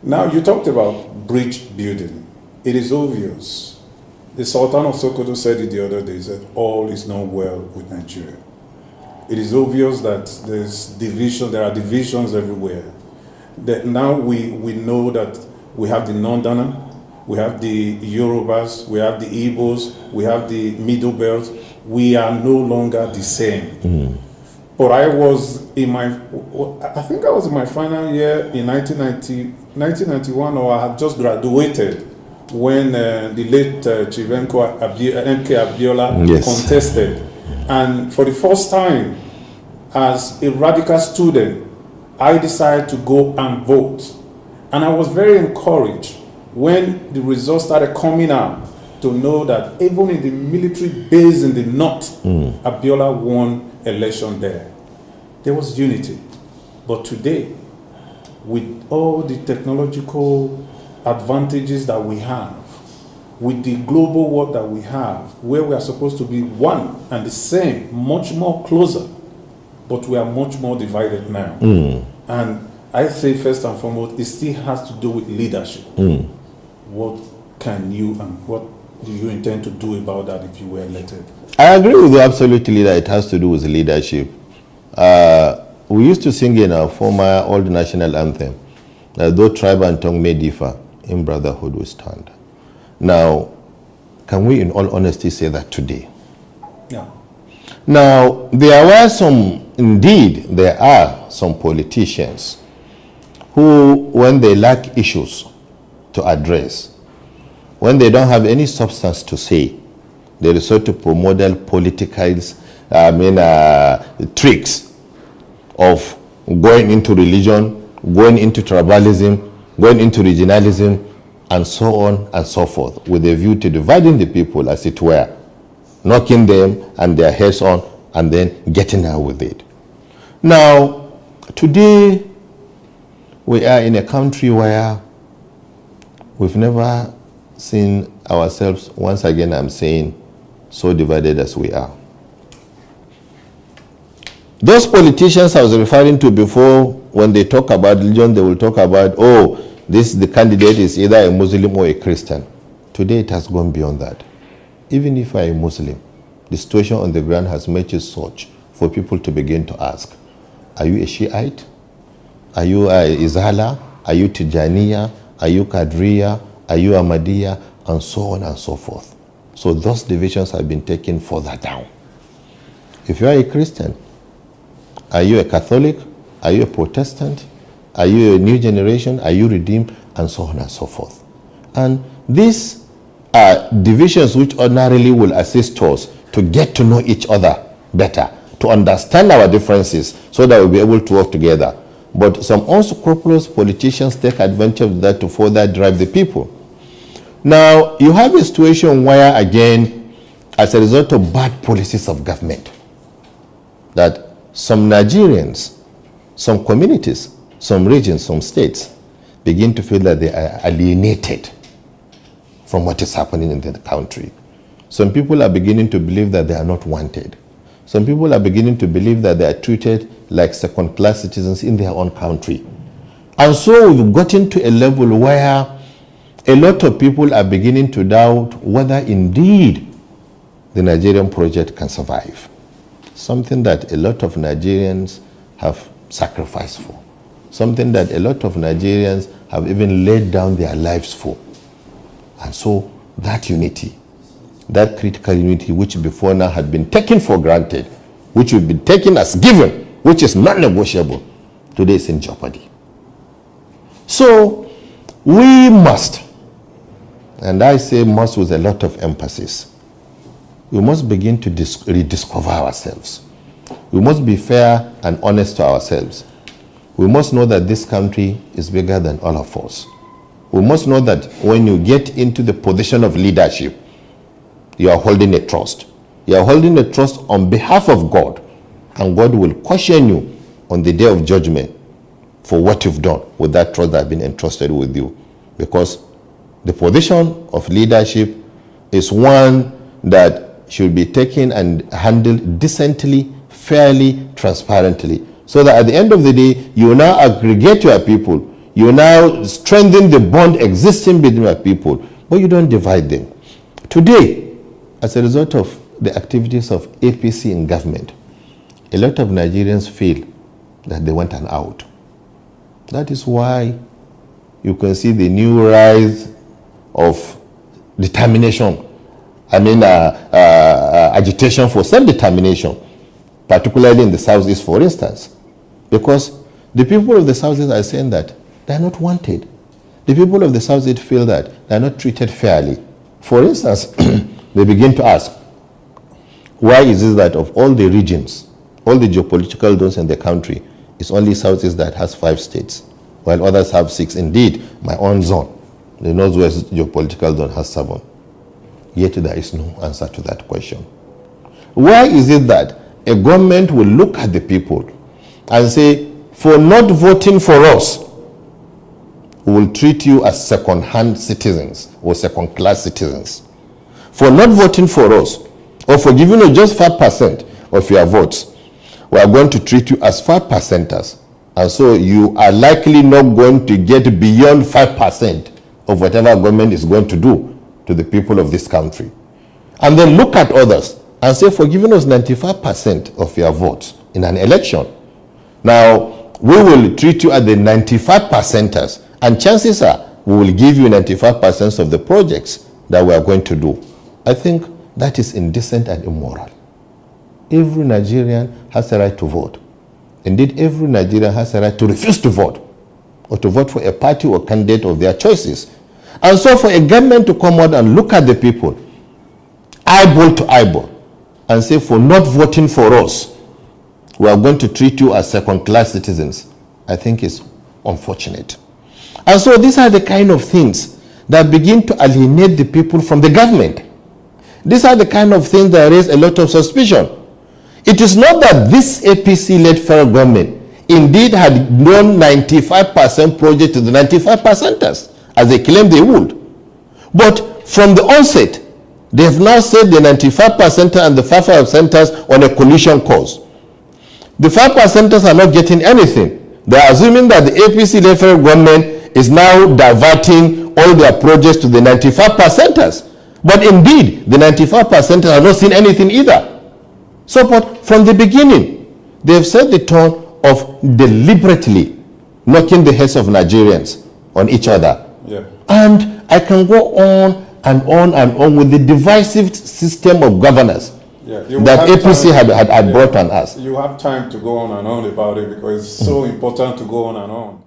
Now, you talked about bridge building. It is obvious. The Sultan of Sokoto said it the other day, he said, all is not well with Nigeria. It is obvious that there are divisions everywhere. That now we know that we have the Northerners, we have the Yorubas, we have the Igbos, we have the Middle Belt. We are no longer the same. But I think I was in my final year in 1991, or I had just graduated when the late Chief MK Abiola contested. And for the first time, as a radical student, I decided to go and vote. And I was very encouraged when the results started coming out to know that even in the military base in the north, Abiola won election there. There was unity. But today, with all the technological advantages that we have, with the global world that we have, where we are supposed to be one and the same, much more closer, but we are much more divided now. And I say first and foremost, it still has to do with leadership. What can you and what do you intend to do about that if you were elected? I agree with you absolutely that it has to do with leadership. We used to sing in our former old national anthem, though tribe and tongue may differ, in brotherhood we stand. Now, can we in all honesty say that today? Yeah. Now, there are some politicians who, when they lack issues to address, when they don't have any substance to say, they resort to model political tricks of going into religion, going into tribalism, going into regionalism, and so on and so forth, with a view to dividing the people, as it were, knocking them and their heads on, and then getting out with it. Now, today, we are in a country where we've never seen ourselves, once again I'm saying, so divided as we are. Those politicians I was referring to before, when they talk about religion, they will talk about, the candidate is either a Muslim or a Christian. Today it has gone beyond that. Even if I am a Muslim, the situation on the ground has made it such for people to begin to ask, are you a Shiite? Are you a Izala? Are you Tijaniya? Are you Qadriya? Are you Ahmadiyya? And so on and so forth. So those divisions have been taken further down. If you are a Christian, are you a Catholic? Are you a Protestant? Are you a new generation? Are you redeemed? And so on and so forth. And these are divisions which ordinarily will assist us to get to know each other better, to understand our differences so that we'll be able to work together. But some unscrupulous politicians take advantage of that to further drive the people. Now, you have a situation where, again, as a result of bad policies of government, that some Nigerians, some communities, some regions, some states begin to feel that they are alienated from what is happening in the country. Some people are beginning to believe that they are not wanted. Some people are beginning to believe that they are treated like second-class citizens in their own country. And so we've gotten to a level where a lot of people are beginning to doubt whether indeed the Nigerian project can survive. Something that a lot of Nigerians have sacrificed for. Something that a lot of Nigerians have even laid down their lives for. And so that unity, that critical unity which before now had been taken for granted, which would be taken as given, which is not negotiable, today is in jeopardy. So we must, and I say must with a lot of emphasis, we must begin to rediscover ourselves. We must be fair and honest to ourselves. We must know that this country is bigger than all of us. We must know that when you get into the position of leadership, you are holding a trust. You are holding a trust on behalf of God, and God will question you on the day of judgment for what you've done with that trust that has been entrusted with you. Because the position of leadership is one that should be taken and handled decently, fairly, transparently, so that at the end of the day, you now aggregate your people, You now strengthen the bond existing between our people, but you don't divide them. Today, as a result of the activities of APC in government, a lot of Nigerians feel that they want an out. That is why you can see the new rise of determination. Agitation for self-determination, particularly in the Southeast, for instance. Because the people of the Southeast are saying that they are not wanted. The people of the Southeast feel that they are not treated fairly. For instance, they begin to ask, why is it that of all the regions, all the geopolitical zones in the country, it's only Southeast that has 5 states, while others have 6. Indeed, my own zone, the Northwest geopolitical zone, has 7. Yet there is no answer to that question. Why is it that a government will look at the people and say, for not voting for us, we will treat you as second-hand citizens or second-class citizens. For not voting for us, or for giving you just 5% of your votes, we are going to treat you as 5%ers. And so you are likely not going to get beyond 5% of whatever government is going to do to the people of this country. And then look at others and say, for giving us 95% of your votes in an election, now we will treat you as the 95%ers, and chances are we will give you 95% of the projects that we are going to do. I think that is indecent and immoral. Every Nigerian has a right to vote. Indeed, every Nigerian has a right to refuse to vote, or to vote for a party or candidate of their choices. And so for a government to come out and look at the people, eyeball to eyeball, and say, for not voting for us, we are going to treat you as second-class citizens, I think is unfortunate. And so these are the kind of things that begin to alienate the people from the government. These are the kind of things that raise a lot of suspicion. It is not that this APC-led federal government indeed had done 95% project to the 95%ers, as they claim they would. But from the onset, they have now set the 95%er and the 5%ers on a collision course. The 5%ers are not getting anything. They are assuming that the APC-led federal government is now diverting all their projects to the 95%ers. But indeed, the 95%ers are not seeing anything either. So, but from the beginning, they have set the tone of deliberately knocking the heads of Nigerians on each other. Yeah. And I can go on and on and on with the divisive system of governance that APC had brought on us. You have time to go on and on about it because it's so important to go on and on.